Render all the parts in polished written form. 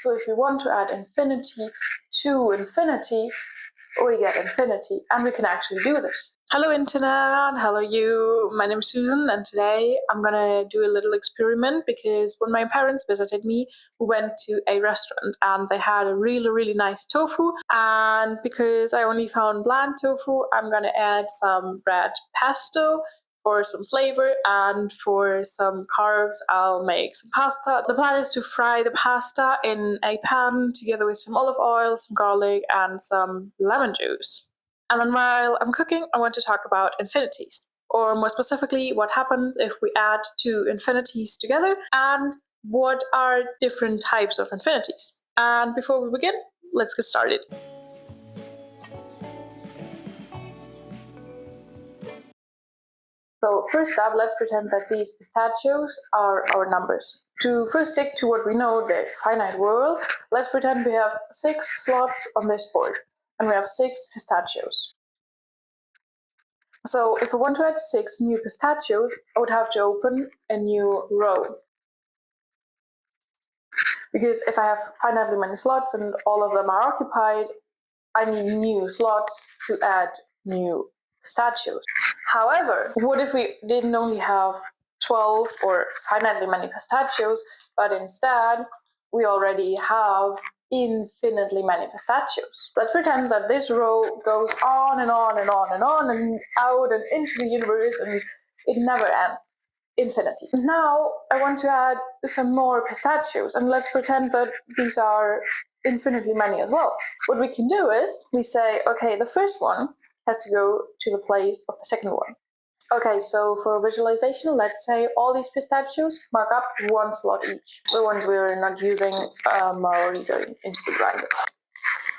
So if we want to add infinity to infinity, we get infinity, and we can actually do this. Hello internet, hello you, my name is Susan, and today I'm gonna do a little experiment because when my parents visited me, we went to a restaurant and they had a really nice tofu, and because I only found bland tofu, I'm gonna add some red pesto for some flavor, and for some carbs I'll make some pasta. The plan is to fry the pasta in a pan together with some olive oil, some garlic, and some lemon juice. And then while I'm cooking, I want to talk about infinities, or more specifically, what happens if we add two infinities together, and what are different types of infinities. And before we begin, let's get started. So first up, let's pretend that these pistachios are our numbers. To first stick to what we know, the finite world, let's pretend we have 6 slots on this board, and we have 6 pistachios. So if I want to add 6 new pistachios, I would have to open a new row. Because if I have finitely many slots and all of them are occupied, I need new slots to add new pistachios. However, what if we didn't only have 12 or finitely many pistachios, but instead we already have infinitely many pistachios? Let's pretend that this row goes on and on and on and on and out and into the universe, and it never ends. Infinity. Now I want to add some more pistachios, and let's pretend that these are infinitely many as well. What we can do is we say, okay, the first one has to go to the place of the second one. Okay, so for visualization, let's say all these pistachios mark up 1 slot each. The ones we're not using are already going into the grinder.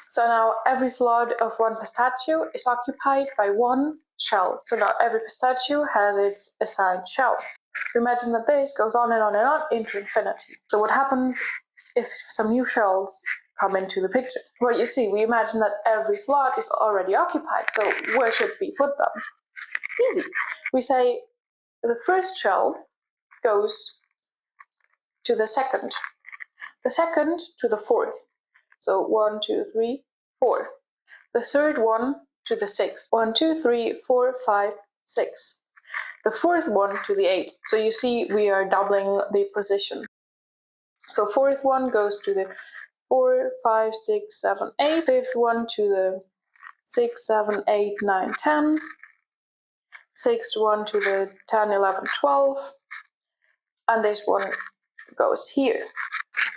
So now every slot of 1 pistachio is occupied by 1 shell. So now every pistachio has its assigned shell. Imagine that this goes on and on and on into infinity. So what happens if some new shells come into the picture? Well, you see, we imagine that every slot is already occupied, so where should we put them? Easy. We say the first shell goes to the second to the fourth. So 1, 2, 3, 4. The third one to the sixth. 1, 2, 3, 4, 5, 6. The fourth one to the 8th. So you see we are doubling the position. So fourth one goes to the 4, 5, 6, 7, 8. Fifth one to the 6, 7, 8, 9, 10. Sixth one to the 10, 11, 12. And this one goes here.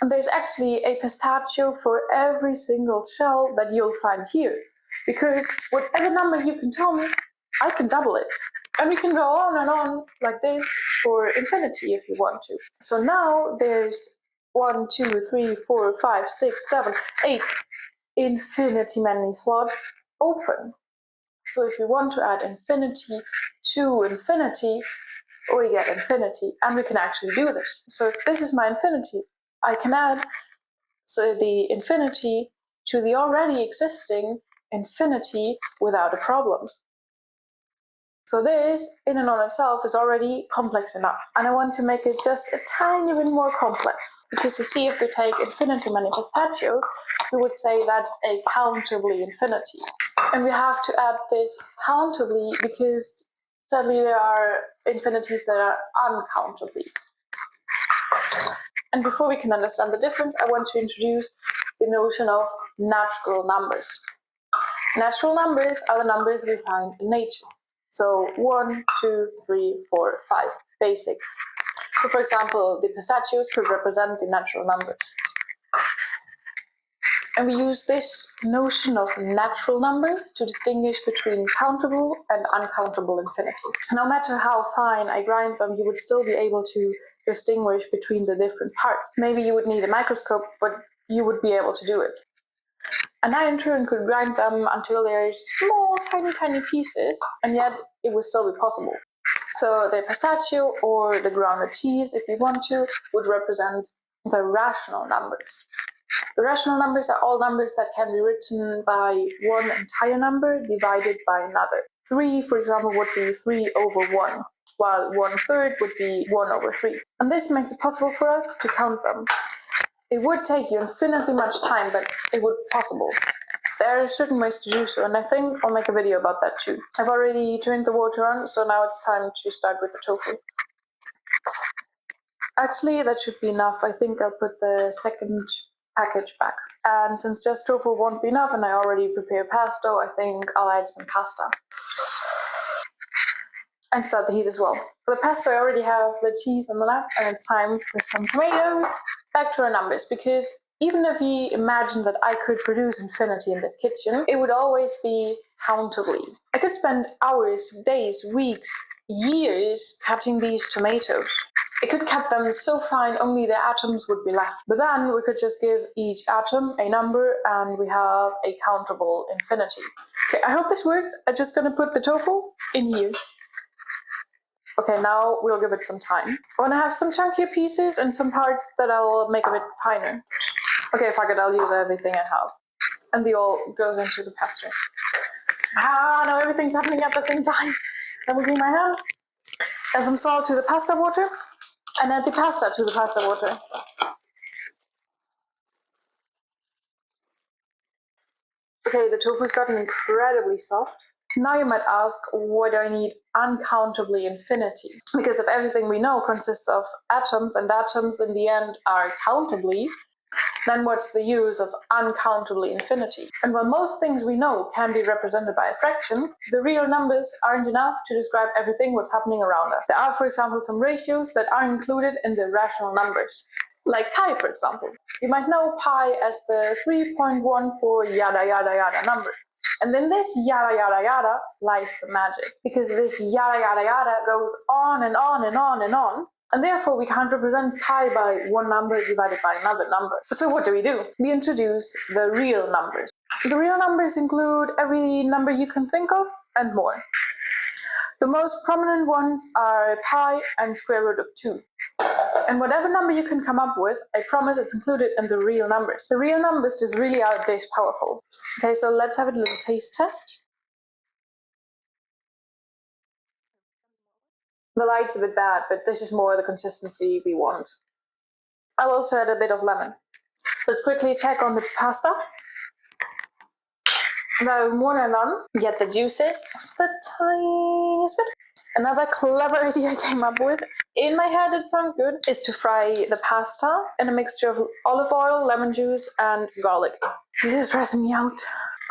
And there's actually a pistachio for every single shell that you'll find here. Because whatever number you can tell me, I can double it. And we can go on and on like this for infinity if you want to. So now there's 1, 2, 3, 4, 5, 6, 7, 8 infinity many slots open. So if we want to add infinity to infinity, we get infinity, and we can actually do this. So if this is my infinity, I can add the infinity to the already existing infinity without a problem. So this, in and on itself, is already complex enough. And I want to make it just a tiny bit more complex. Because you see, if we take infinity many pistachios, we would say that's a countably infinity. And we have to add this countably because sadly there are infinities that are uncountably. And before we can understand the difference, I want to introduce the notion of natural numbers. Natural numbers are the numbers we find in nature. So 1, 2, 3, 4, 5, basic. So for example, the pistachios could represent the natural numbers. And we use this notion of natural numbers to distinguish between countable and uncountable infinity. No matter how fine I grind them, you would still be able to distinguish between the different parts. Maybe you would need a microscope, but you would be able to do it. And I in turn could grind them until they're small, tiny pieces, and yet it would still be possible. So the pistachio, or the grounded cheese, if you want to, would represent the rational numbers. The rational numbers are all numbers that can be written by one entire number divided by another. 3, for example, would be 3 over 1, while 1/3 would be 1 over 3. And this makes it possible for us to count them. It would take you infinitely much time, but it would be possible. There are certain ways to do so, and I think I'll make a video about that too. I've already turned the water on, so now it's time to start with the tofu. Actually, that should be enough. I think I'll put the second package back. And since just tofu won't be enough and I already prepared pesto, I think I'll add some pasta. And start the heat as well. For the pesto, I already have the cheese and the nuts, and it's time for some tomatoes. Back to our numbers, because even if we imagine that I could produce infinity in this kitchen, it would always be countably. I could spend hours, days, weeks, years cutting these tomatoes. I could cut them so fine only the atoms would be left. But then we could just give each atom a number and we have a countable infinity. Okay, I hope this works. I'm just gonna put the tofu in here. Okay, now we'll give it some time. I want to have some chunkier pieces and some parts that I'll make a bit finer. Okay, fuck it, I'll use everything I have. And they all goes into the pesto. No, everything's happening at the same time. Let me clean my hands. Add some salt to the pasta water. And add the pasta to the pasta water. Okay, the tofu's gotten incredibly soft. Now you might ask, why do I need uncountably infinity? Because if everything we know consists of atoms, and atoms in the end are countably, then what's the use of uncountably infinity? And while most things we know can be represented by a fraction, the real numbers aren't enough to describe everything what's happening around us. There are, for example, some ratios that are included in the rational numbers. Like pi, for example. You might know pi as the 3.14 yada yada yada number. And in this yada yada yada lies the magic. Because this yada yada yada goes on and on and on and on. And therefore we can't represent pi by one number divided by another number. So what do? We introduce the real numbers. The real numbers include every number you can think of and more. The most prominent ones are pi and square root of 2. And whatever number you can come up with, I promise it's included in the real numbers. The real numbers just really are this powerful. Okay, so let's have a little taste test. The light's a bit bad, but this is more the consistency we want. I'll also add a bit of lemon. Let's quickly check on the pasta. No, more than none. Get the juices. The tiniest bit. Another clever idea I came up with, in my head it sounds good, is to fry the pasta in a mixture of olive oil, lemon juice, and garlic. This is stressing me out.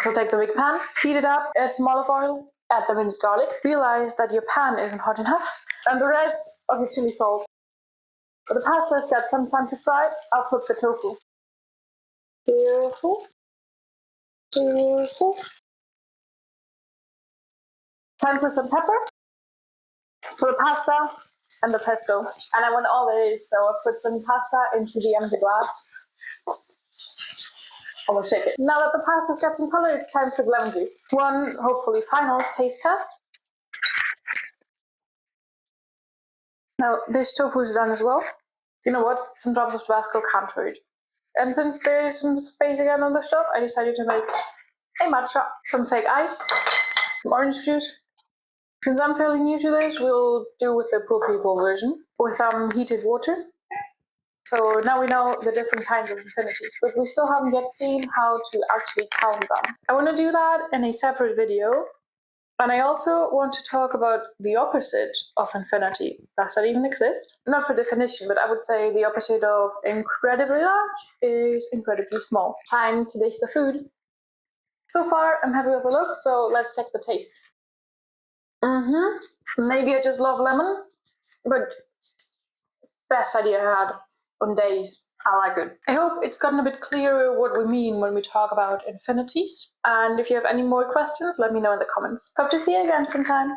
So take the big pan, heat it up, add some olive oil, add the minced garlic, realize that your pan isn't hot enough, and the rest of your chili salt. For the pasta's got some time to fry, I'll flip the tofu. Careful. Careful. Time for some pepper. For the pasta and the pesto. And I want all this, so I put some pasta into the empty glass. I'm gonna shake it. Now that the pasta's got some color, it's time for the lemon juice. One, hopefully final taste test. Now, this tofu is done as well. You know what? Some drops of Tabasco can't hurt. And since there is some space again on the stove, I decided to make a matcha, some fake ice, some orange juice. Since I'm fairly new to this, we'll do with the poor people version, with heated water. So now we know the different kinds of infinities, but we still haven't yet seen how to actually count them. I want to do that in a separate video, and I also want to talk about the opposite of infinity. Does that even exist? Not per definition, but I would say the opposite of incredibly large is incredibly small. Time to taste the food. So far, I'm happy with the look, so let's check the taste. Maybe I just love lemon, but best idea I had on days. I like it. I hope it's gotten a bit clearer what we mean when we talk about infinities. And if you have any more questions, let me know in the comments. Hope to see you again sometime.